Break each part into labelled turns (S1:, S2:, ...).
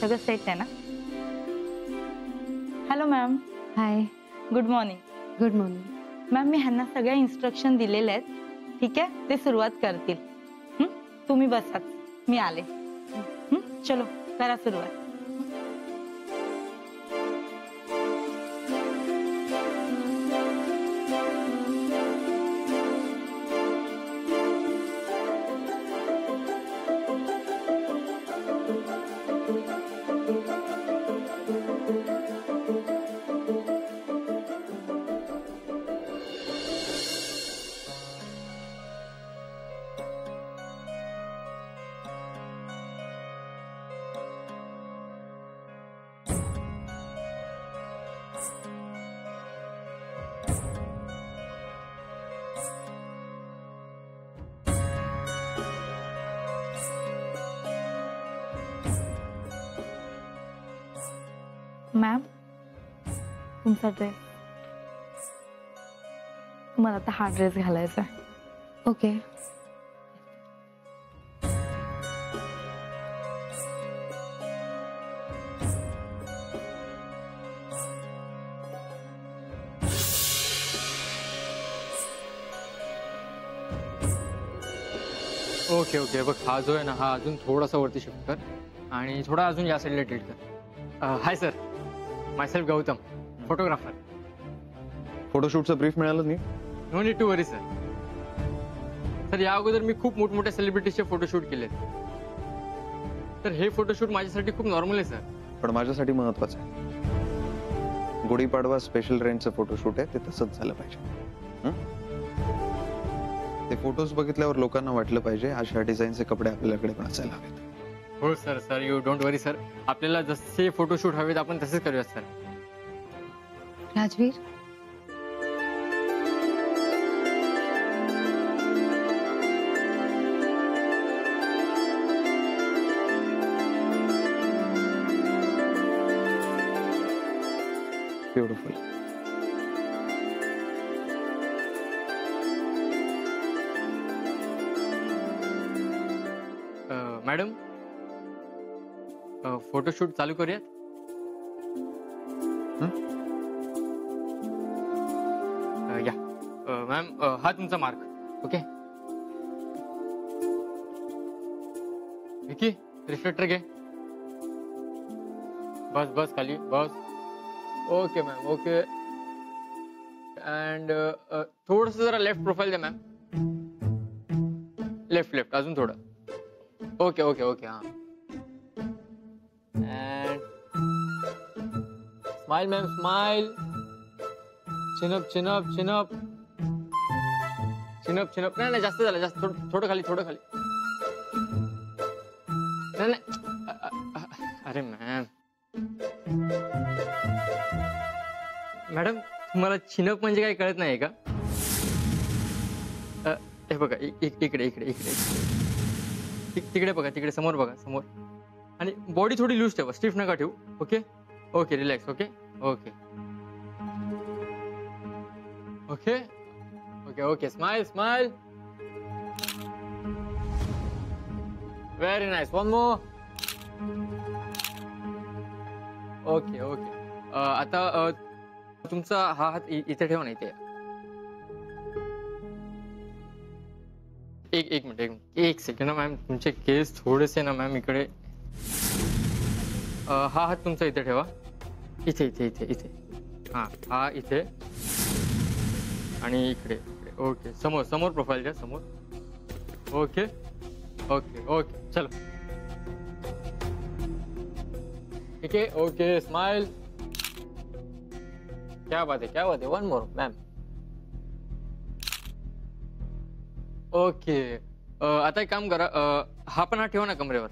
S1: सगळं सेट आहे ना? Hello ma'am.
S2: Hi.
S1: Good morning.
S2: Good morning.
S1: Ma'am, मी ह्यांना सगळ्या इन्स्ट्रक्शन दिलेले आहेत. ठीक आहे, ते सुरुवात करतील. तुम्ही बसाच, मी आले. चलो करा सुरुवात. मॅम, तुमचा ड्रेस. तुम्हाला आता हा ड्रेस घालायचा आहे.
S2: ओके.
S3: ओके ओके बघ, हा जो आहे ना, हा अजून थोडासा वरती शिफ्ट कर आणि थोडा अजून या साईडला टिल्ट कर. Hi sir, myself Gautam, photographer.
S4: फोटोशूटचं ब्रीफ मिळालं नाही?
S3: No need to worry sir. Sir, या अगोदर मी खूप मोठमोठ्या सेलिब्रिटीजचे फोटोशूट केलेत, तर हे फोटोशूट माझ्यासाठी खूप नॉर्मल आहे सर.
S4: पण माझ्यासाठी महत्वाचं आहे. गुढीपाडवा स्पेशल रेंजचं फोटोशूट आहे, ते तसंच झालं पाहिजे. ते फोटोज बघितल्यावर लोकांना वाटलं पाहिजे अशा डिझाईनचे कपडे आपल्याकडे पण असायला हवेत.
S3: हो sir. Sir, you don't worry sir. आपल्याला जसे फोटोशूट हवेत आपण तसेच करूया sir.
S2: Rajveer,
S4: beautiful.
S3: Madam, photoshoot चालू करूयात? या मॅम, हा तुमचा मार्क. ओके. विकी, रिफ्लेक्टर घे. बस बस खाली बस. Okay ma'am, okay. अँड थोडस जरा लेफ्ट प्रोफाईल द्या मॅम. लेफ्ट लेफ्ट अजून थोडं. Okay okay okay. हा. Smile ma'am, smile. Chin up chin up chin up chin up chin up. नाही नाही, जास्त झालं, जास्त. थोडं खाली, थोडं खाली. नाही नाही. अरे मॅम. मॅडम, तुम्हाला चिनअप म्हणजे काय कळत नाही का? हे बघा, इकडे इकडे इकडे तिकडे बघा, तिकडे समोर बघा, समोर. आणि बॉडी थोडी लूज ठेवा, स्टिफ नका ठेवू. Okay okay, relax. Okay okay okay okay okay. Smile smile. Very nice. One more. Okay okay. आता तुमचा हा हात इथे ठेवा. नाही, इथे. एक मिनिट, एक सेकंड ना मॅम. तुमचे केस थोडेसे ना मॅम इकडे. हा हात तुमचा इथे ठेवा. इथे इथे इथे इथे. हां, हा इथे आणि इकडे इकडे. ओके. समोर समोर प्रोफाईल द्या, समोर. Okay okay okay. चलो, ठीक आहे. Okay, smile. क्या बात है, क्या बात है. One more ma'am. ओके. आता एक काम करा, हा पण हात ठेवा ना कमरेवर.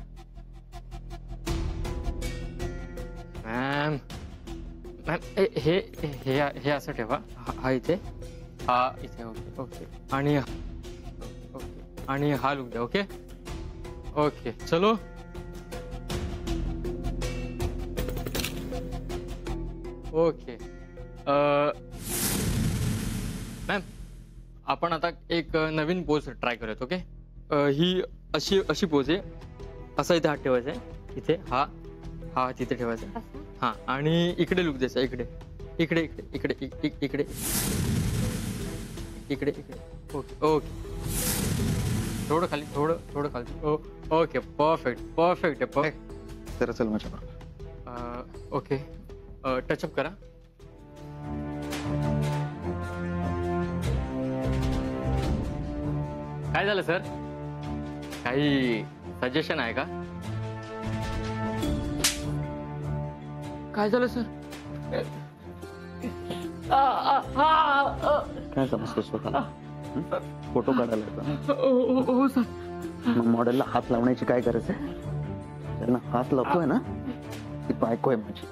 S3: मॅम मॅम, हे हे हे असं ठेवा. हा इथे, हा इथे. Okay okay. आणि ओके, आणि हा लुक द्या. Okay okay. चलो. ओके. मॅम, आपण आता एक नवीन पोज ट्राय करूयात. ओके. ही अशी पोज आहे. असा इथे हात ठेवायचा आहे. इथे हा हा तिथे ठेवायचा.
S1: असं?
S3: हा आणि इकडे लुक द्यायचा. इकडे इकडे इकडे इकडे इकडे इकडे इकडे इकडे. Okay okay. थोडं खाली, थोडं खाली. ओके परफेक्ट परफेक्ट आहे. परफेक्ट.
S4: जरा चल माझ्या बरोबर.
S3: ओके टचअप करा. काय झालं सर? काही सजेशन आहे का? काय झालं सर?
S2: काय समजतो स्वतःला? फोटो काढायला येतो
S3: हो सर.
S2: मग मॉडेलला हात लावण्याची काय गरज आहे? त्यांना हात लावतोय ना, ती बायको आहे माझी.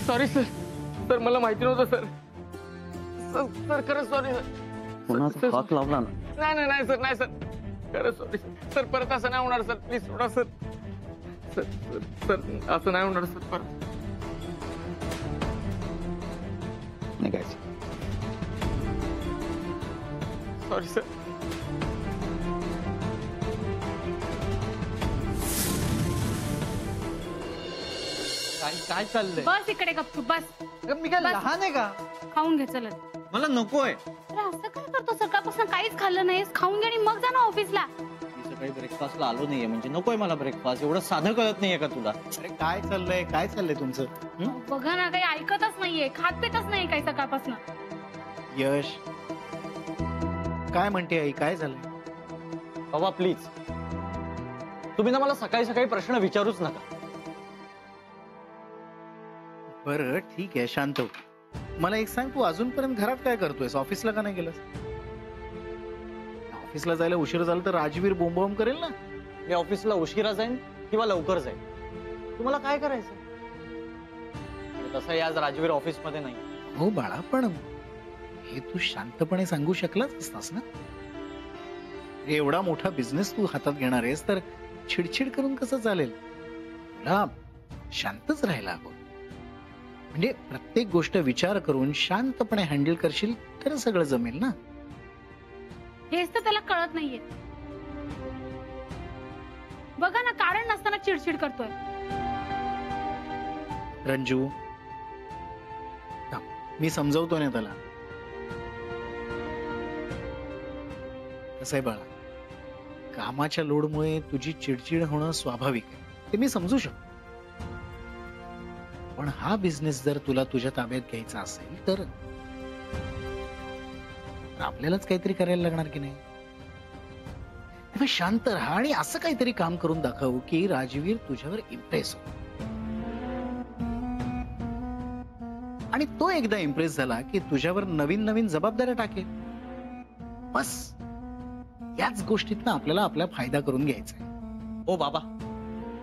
S3: Sorry sir. सर मला माहिती नव्हतं सर. सर खरंच सॉरी सर.
S2: पुन्हा हात लावला ना,
S3: नाही नाही नाही सर. नाही सर. खरंच सॉरी सर. परत असं नाही होणार sir. Please soda sir. Sir sir असं नाही होणार सर परत.
S2: निघायचं.
S3: Sorry sir. काय काय चाललंय?
S5: बस इकडे गपचूप बस.
S3: मी काय
S5: बस.
S3: लहान आहे का?
S5: खाऊन घे चल.
S3: मला नकोय.
S5: अरे असं काय करतो? सकाळपासून काहीच खाल्लं नाहीस. खाऊन घे आणि मग जा ना ऑफिसला.
S6: मी सकाळी ब्रेकफास्टला आलो नाहीये म्हणजे नकोय मला ब्रेकफास्ट. एवढं साधं कळत नाहीये का तुला?
S7: अरे काय चाललंय तुमचं?
S5: बघा ना, काही ऐकतच नाहीये, खात पितच नाही काही सकाळपासून.
S7: यश काय म्हणते आई? काय झालंय?
S6: बाबा प्लीज, तुम्ही ना मला सकाळी सकाळी प्रश्न विचारूच नका.
S7: बरं ठीक आहे, शांत हो. मला एक सांग, तू अजूनपर्यंत घरात काय करतोयस? ऑफिसला का नाही गेलास? ऑफिसला जायला उशीर झाला तर राजवीर बोंबाबोंब करेल ना.
S6: मी ऑफिसला उशिरा जाईन किंवा लवकर जाईन, तुम्हाला काय करायचं? तसंही आज राजवीर ऑफिसमध्ये नाही.
S7: हो बाळा, पण हे तू शांतपणे सांगू शकलाच असतास ना. एवढा मोठा बिझनेस तू हातात घेणार आहेस तर चिडचिड करून कसं चालेल? तुला शांतच राहायला हवं. म्हणजे प्रत्येक गोष्ट विचार करून शांतपणे हँडल करशील तर सगळं जमेल ना.
S5: हेच तर त्याला कळत नाहीये. बघा ना, कारण नसताना चिडचिड करतोय.
S7: रंजू, मी समजवतो ना त्याला. कसं आहे बाळा, कामाच्या लोडमुळे तुझी चिडचिड होणं स्वाभाविक आहे, ते मी समजू शकतो. पण हा बिझनेस जर तुला तुझ्या ताब्यात घ्यायचा असेल तर आपल्यालाच काहीतरी करायला लागणार की नाही? तेव्हा शांत राहा आणि असं काहीतरी काम करून दाखव की राजवीर तुझ्यावर इम्प्रेस हो. आणि तो एकदा इम्प्रेस झाला की तुझ्यावर नवीन नवीन जबाबदाऱ्या टाकेल. बस याच गोष्टीतनं आपल्याला आपला फायदा करून घ्यायचा आहे.
S6: ओ बाबा,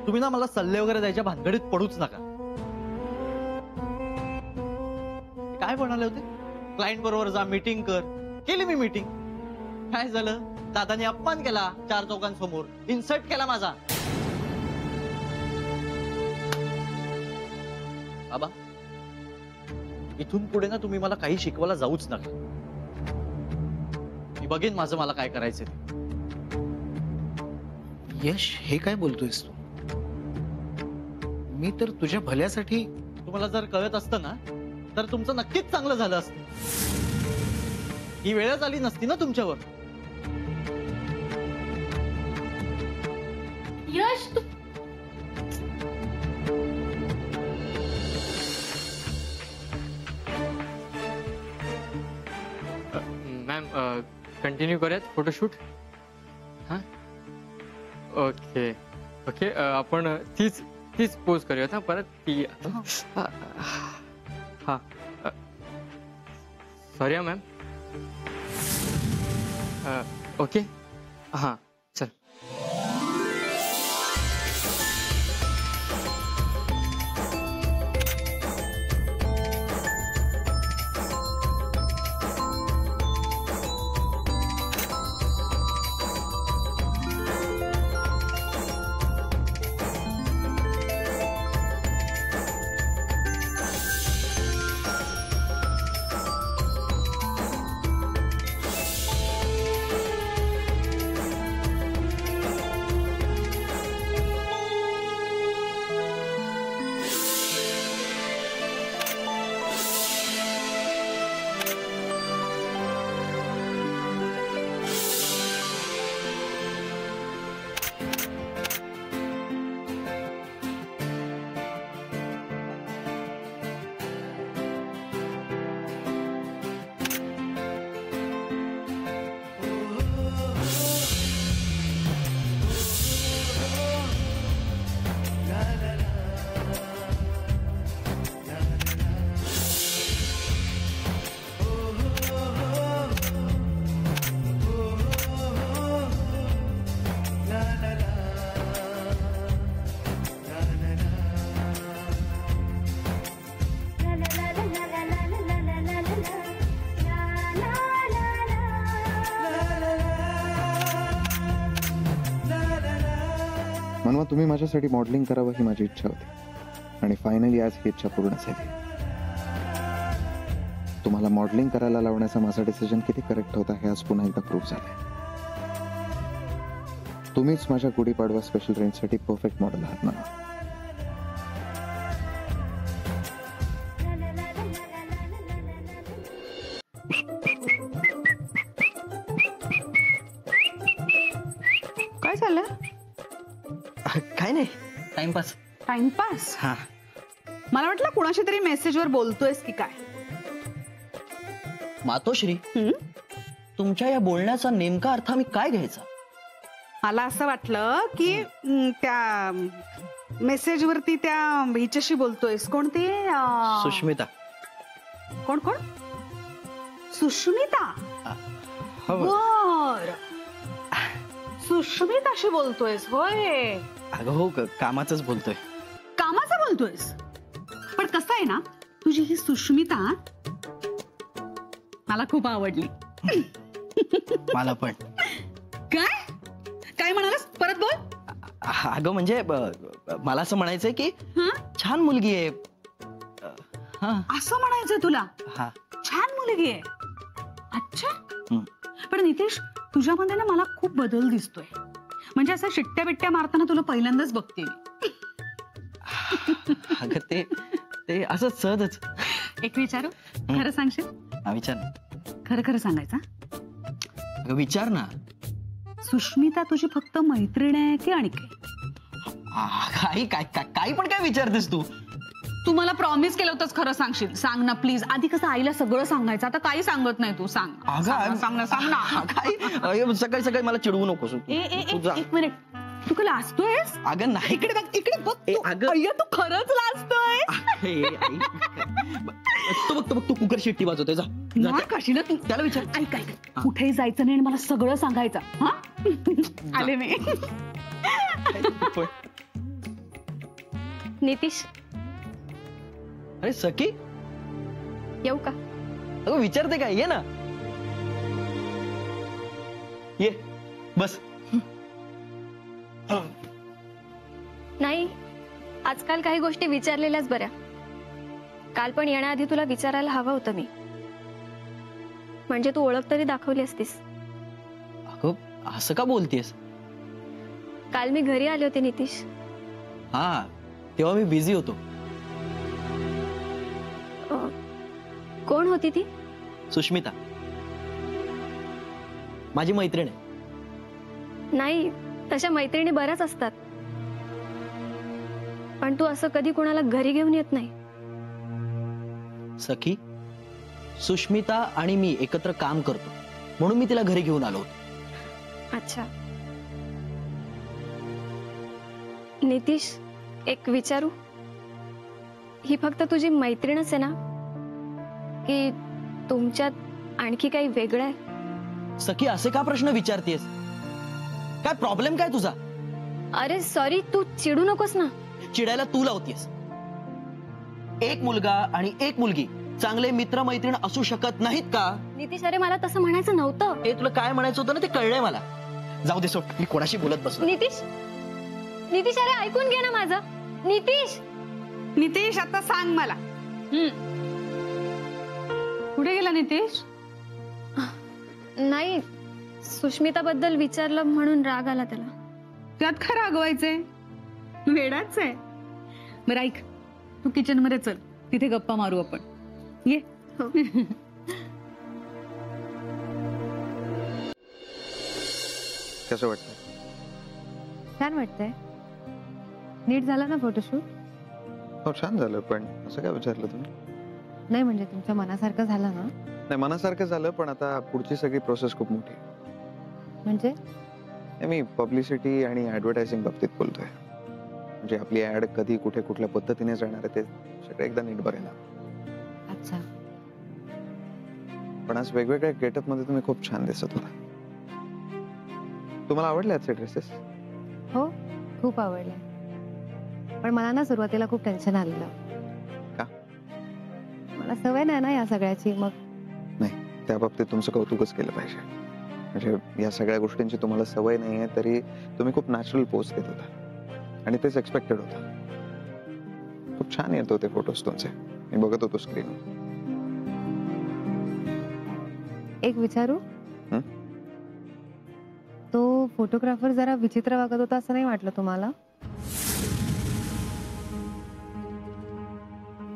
S6: तुम्ही ना मला सल्ले वगैरे द्यायच्या भानगडीत पडूच नका. काय म्हणाले होते? क्लायंट बरोबर जा, मीटिंग कर. केली मी मीटिंग. काय झालं? दादाने अपमान केला 4 चौकांसमोर, इन्सल्ट केला माझा. बाबा, इथून पुढे ना तुम्ही मला काही शिकवायला जाऊच नका. मी बघेन माझं मला काय करायचं.
S7: यश, हे काय बोलतोयस तू? मी तर तुझ्या भल्यासाठी.
S6: तुम्हाला जर कळत असतं ना तर तुमचं नक्कीच चांगलं झालं असतं. ही वेळच आली नसती ना तुमच्यावर.
S5: यश तू
S3: मॅम कंटिन्यू करूयात फोटोशूट. हां ओके ओके. आपण तीच पोज करूयात. हा परत ती. हां सॉरी मॅम. ओके हां चल.
S4: मनवा, तुम्ही माझ्यासाठी मॉडेलिंग करावं ही माझी इच्छा होती आणि फायनली आज ही इच्छा पूर्ण झाली. तुम्हाला मॉडेलिंग करायला लावण्याचा माझा डिसिजन किती करेक्ट होता हे आज पुन्हा एकदा प्रूव्ह झालंय. तुम्हीच माझ्या गुढीपाडवा स्पेशल रेंजसाठी परफेक्ट मॉडेल आहात ना.
S1: काय झालं?
S6: काय नाही, टाइमपास.
S8: टाइमपास?
S6: हा.
S8: मला वाटलं कुणाशी तरी मेसेजवर बोलतोयस की काय.
S6: मातोश्री,
S8: हं?
S6: तुमच्या या बोलण्याचा नेमका अर्थ मी काय घ्यायचा?
S8: मला असं वाटलं की त्या मेसेजवरती त्या हिच्याशी बोलतोयस. कोणती?
S6: सुष्मिता.
S8: कोण कोण? सुष्मिता.
S6: हो.
S8: बर, सुष्मिताशी बोलतोयस होय.
S6: अगं हो, कामाचंच बोलतोय.
S8: कामाचं बोलतोयस? पण कसं आहे ना, तुझी ही सुष्मिता मला खूप आवडली.
S6: मला पण.
S8: काय काय म्हणालास? परत बोल.
S6: अगं म्हणजे मला असं म्हणायचंय की
S8: हं?
S6: छान मुलगी आहे. हा.
S8: असं म्हणायचंय तुला?
S6: हा.
S8: छान मुलगी आहे. अच्छा.
S6: हं.
S8: पण नितेश, तुझ्यामध्ये ना मला खूप बदल दिसतोय. म्हणजे असं शिट्ट्या बिट्ट्या मारताना तुला पहिल्यांदाच बघते मी.
S6: अगं ते असं सहजच.
S8: एक विचारू? खरं सांगशील?
S6: विचार.
S8: खरं खरं सांगायचं?
S6: अगं विचार ना.
S8: सुष्मिता तुझी फक्त मैत्रीण आहे की आणि
S6: काही काही पण काय विचारतेस तू?
S8: तू मला प्रॉमिस केलं होतंस, खरं सांगशील? सांग ना प्लीज. आधी कसं आईला सगळं सांगायचं, आता काही सांगत नाही तू. सांग सांग ना.
S6: काय सकाळी सकाळी मला चिडवू नकोस.
S8: एक मिनिट, तू का लाजतोयस?
S6: अगं नाही.
S8: इकडे बघ, इकडे बघ.
S6: अगं
S8: अय्या, तू खरंच लाजतोय.
S6: बघ तू कुकर शिट्टी वाजवतोय. जा
S8: काशीला तू.
S6: त्याला विचार.
S8: ऐक कुठेही जायचं नाही, मला सगळं सांगायचं. हा आले मी.
S5: नितीश,
S6: अरे सखी,
S5: येऊ का?
S6: अगं विचारते काय? ये ना, ये बस.
S5: नाही, आजकाल काही गोष्टी विचारलेल्याच बऱ्या. काल पण येण्याआधी तुला विचारायला हवं होतं मी, म्हणजे तू ओळख तरी दाखवली असतीस.
S6: अगं असं का बोलतेस?
S5: काल मी घरी आले होते नितीश.
S6: हा, तेव्हा मी बिझी होतो.
S5: कोण होती ती?
S6: सुष्मिता, माझी मैत्रीण आहे.
S5: नाही, तशा मैत्रिणी बऱ्याच असतात, पण तू असं कधी कोणाला घरी घेऊन येत नाही.
S6: सखी, सुष्मिता आणि मी एकत्र काम करतो म्हणून मी तिला घरी घेऊन आलो होतो.
S5: अच्छा. नितीश, एक विचारू? ही फक्त तुझी मैत्रीणच आहे ना, की तुमच्यात आणखी काही वेगळं आहे?
S6: सखी, असे का प्रश्न विचारतेस? काय प्रॉब्लेम काय तुझा?
S5: अरे सॉरी, तू चिडू नकोस ना.
S6: चिडायला तू लावतेस. एक मुलगा आणि एक मुलगी चांगले मित्र मैत्रीण असू शकत नाहीत का?
S5: नितीश, अरे मला तसं म्हणायचं नव्हतं.
S6: हे तुला काय म्हणायचं होतं ना, ते कळलंय मला. जाऊ दे, सोड. मी कोणाशी बोलत बसलो.
S5: नितीश, नितीश, अरे ऐकून घे ना माझं. नितीश,
S8: नितेश, आता सांग मला. कुठे गेला नितेश?
S5: नाही, सुष्मिता बद्दल विचारलं म्हणून राग आला त्याला.
S8: त्यात काय रागवायचंय? वेडाच आहे. बरं ऐक, तू किचन मध्ये चल, तिथे गप्पा मारू आपण. ये.
S4: कसं वाटतं?
S9: छान वाटतंय. नीट झाला ना फोटोशूट?
S4: हो, छान झालं. पण असं काय विचारलं तुम्ही?
S9: नाही म्हणजे तुमच्या मनासारखं झालं ना?
S4: नाही, मनासारखं झालं, पण आता पुढची सगळी प्रोसेस खूप मोठी.
S9: म्हणजे
S4: मी पब्लिसिटी आणि ऍडव्हर्टायझिंग बाबतीत बोलतोय. म्हणजे आपली ऍड कधी कुठे कुठल्या पद्धतीने जाणार आहे ते सगळं एकदा नीट बघायला.
S9: अच्छा.
S4: पण आज वेगवेगळ्या गेटअप मध्ये तुम्ही खूप छान दिसत होता. तुम्हाला आवडले आजचे ड्रेसेस?
S9: हो, खूप आवडले. पण मला ना सुरुवातीला खूप टेन्शन आलेलं.
S4: का?
S9: मला सवय नाही ना या सगळ्याची. मग
S4: नाही, त्या बाबतीत तुमचं कौतुकच केलं पाहिजे. म्हणजे या सगळ्या गोष्टींची तुम्हाला सवय नाहीये तरी तुम्ही खूप नॅचरल पोज देत होता. आणि तेच एक्सपेक्टेड होतं. खूप छान येत होते फोटोज तुमचे, मी बघत होतो स्क्रीन.
S9: एक विचारू?
S4: हं?
S9: तो फोटोग्राफर जरा विचित्र वागत होता असं नाही वाटलं तुम्हाला?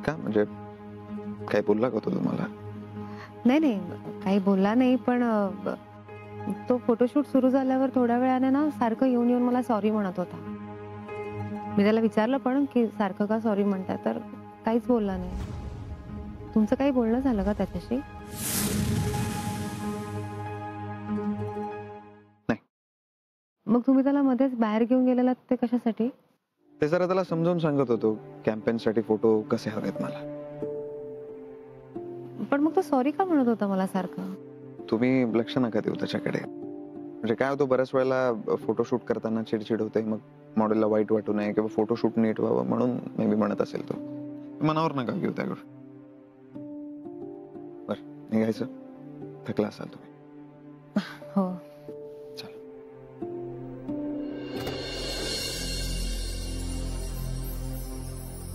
S4: का म्हणजे काय बोलला का तो तुम्हाला?
S9: नाही नाही, काही बोलला नाही, पण तो फोटोशूट सुरू झाल्यावर थोड्या वेळाने ना सारखं येऊन येऊन मला सॉरी म्हणत होता. मी त्याला विचारलं पण की सारखं का सॉरी म्हणताय, तर काहीच बोलला नाही. तुमचं काही बोलणं झालं का त्याच्याशी?
S4: नाही.
S9: मग तुम्ही त्याला मध्येच बाहेर घेऊन गेलेलात ते कशासाठी?
S4: ते जरा त्याला समजावून सांगत होतो कॅम्पेन साठी फोटो कसे हवेत मला.
S9: पण मग तो सॉरी का म्हणत होता मला सारखं?
S4: तुम्ही लक्ष नका देऊ त्याच्याकडे. म्हणजे काय होतं, बऱ्याच वेळेला फोटोशूट करताना चिडचिड होते, मग मॉडेलला वाईट वाटू नये किंवा फोटोशूट नीट व्हावं म्हणून मे बी म्हणत असेल तो. मनावर नका घेऊ त्या गोष्टी. बरं, निघायचं? थकला असाल तुम्ही.
S9: हो.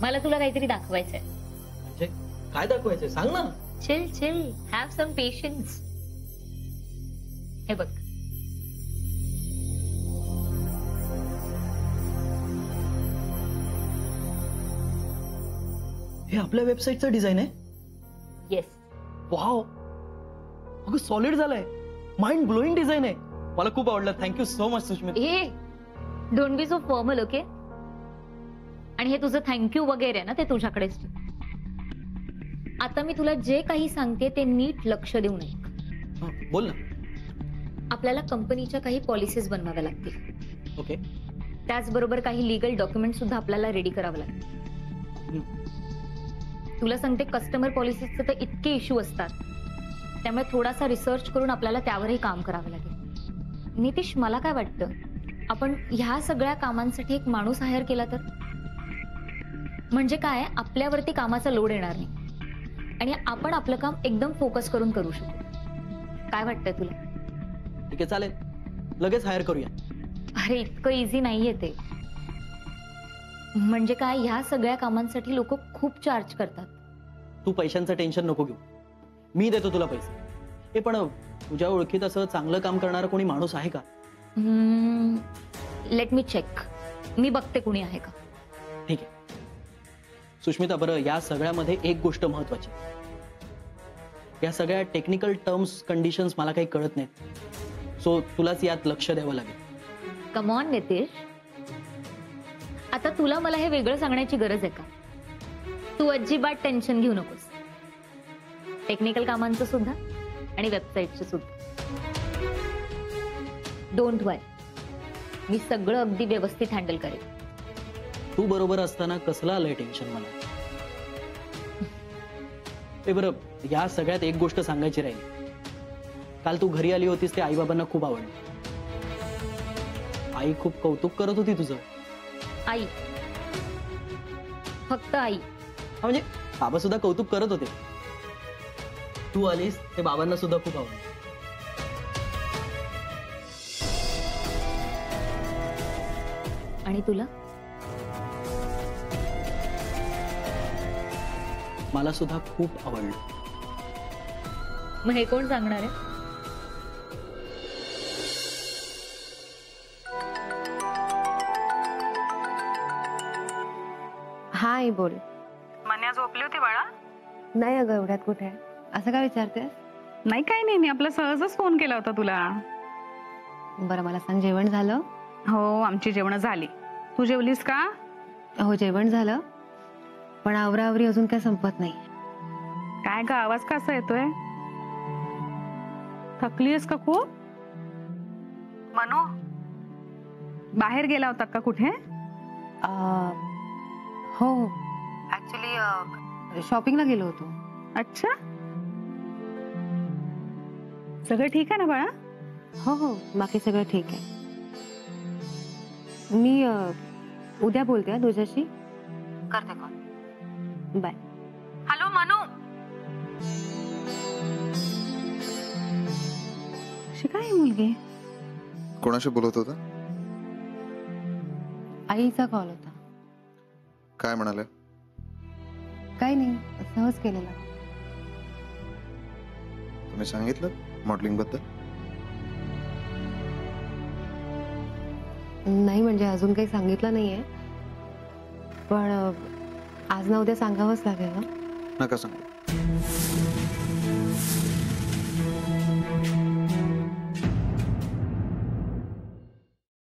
S10: मला तुला काहीतरी दाखवायचंय.
S6: म्हणजे काय दाखवायचंय सांग ना.
S10: Chill chill, have some patience. हे बघ,
S6: हे आपल्या वेबसाईटचं डिझाईन आहे.
S10: येस.
S6: वाव, अगं सॉलिड झालंय. माइंड ब्लोईंग डिझाईन आहे. मला खूप आवडलं. Thank you so much Sushmita.
S10: Hey don't be so formal, okay? आणि हे तुझं थँक्यू वगैरे ना, ते तुझ्याकडेच. आता मी तुला जे काही सांगते ते नीट लक्ष देऊन ऐक.
S6: बोल ना.
S10: आपल्याला कंपनीच्या काही पॉलिसीज बनवाव्या लागतील.
S6: ओके.
S10: त्याचबरोबर काही लीगल डॉक्युमेंट सुद्धा आपल्याला रेडी करावं लागतील. तुला सांगते, कस्टमर पॉलिसीजचे तर इतके इश्यू असतात, त्यामुळे थोडासा रिसर्च करून आपल्याला त्यावरही काम करावं लागेल. नितीश, मला काय वाटतं, आपण ह्या सगळ्या कामांसाठी एक माणूस हायर केला तर? म्हणजे काय, आपल्यावरती कामाचा लोड येणार नाही आणि आपण आपलं काम एकदम फोकस करून करू शकू. काय वाटतंय तुला?
S6: ठीक आहे, चालेल. लगेच हायर करूया.
S10: अरे इतकं इझी नाहीये ते. म्हणजे काय, ह्या सगळ्या कामांसाठी लोक खूप चार्ज करतात.
S6: तू पैशांचं टेन्शन नको घेऊ, मी देतो तुला पैसे. हे पण तुझ्या ओळखीत असं चांगलं काम करणारा कोणी माणूस आहे का?
S10: Let me check. मी बघते कोणी आहे का.
S6: ठीक आहे सुष्मिता. बरं, या सगळ्यामध्ये एक गोष्ट महत्वाची. या सगळ्या टेक्निकल टर्म्स कंडिशन्स मला काही कळत नाहीत, सो तुलाच यात लक्ष द्यावं लागेल.
S10: कम ऑन नितीश, आता तुला मला हे वेगळं सांगण्याची गरज आहे का? तू अजिबात टेन्शन घेऊ नकोस. टेक्निकल कामांचं सुद्धा आणि वेबसाईटचं सुद्धा. डोंट वरी, मी सगळं अगदी व्यवस्थित हँडल करेन.
S6: तू बरोबर असताना कसलं आलंय टेन्शन मला? ते बरं, या सगळ्यात एक गोष्ट सांगायची राहील. काल तू घरी आली होतीस, ते आई बाबांना खूप आवडलं. आई खूप कौतुक करत होती तुझं.
S10: आई? फक्त आई?
S6: म्हणजे बाबा सुद्धा कौतुक करत होते. तू आलीस ते बाबांना सुद्धा खूप आवडलं.
S10: आणि तुला?
S6: मला सुद्धा खूप आवडलं.
S10: मग हे कोण सांगणार आहे?
S9: हा आई, बोल.
S8: मन्या झोपली होती बाळा?
S9: नाही अगं, एवढ्यात कुठे? असं काय विचारतेस?
S8: नाही, काही नाही, मी आपला सहजच फोन केला होता तुला.
S9: बरं मला सांग, जेवण झालं?
S8: हो, आमची जेवण झाली. तू जेवलीस का?
S9: हो, जेवण झालं, पण आवराआवरी अजून काय संपत नाही.
S8: काय ग, आवाज कसा येतोय? थकलीस का खूप? मनू, बाहेर गेला होतात का कुठे?
S9: हो, ऍक्च्युली शॉपिंगला गेलो होतो.
S8: अच्छा, सगळं ठीक आहे ना बाळा?
S9: हो हो, बाकी सगळं ठीक आहे. मी उद्या बोलते तुझ्याशी. करते कॉल. बाय.
S8: हॅलो मनू. अशी काय मुलगी?
S4: कोणाशी बोलत होता?
S9: आईचा कॉल होता.
S4: काय म्हणाले?
S9: काही नाही, सहज केलेला.
S4: तुम्ही सांगितलं मॉडेलिंग बद्दल?
S9: नाही म्हणजे अजून काही सांगितलं नाहीये, पण आज ना उद्या सांगावंच लागेल ना.
S4: नका सांगू.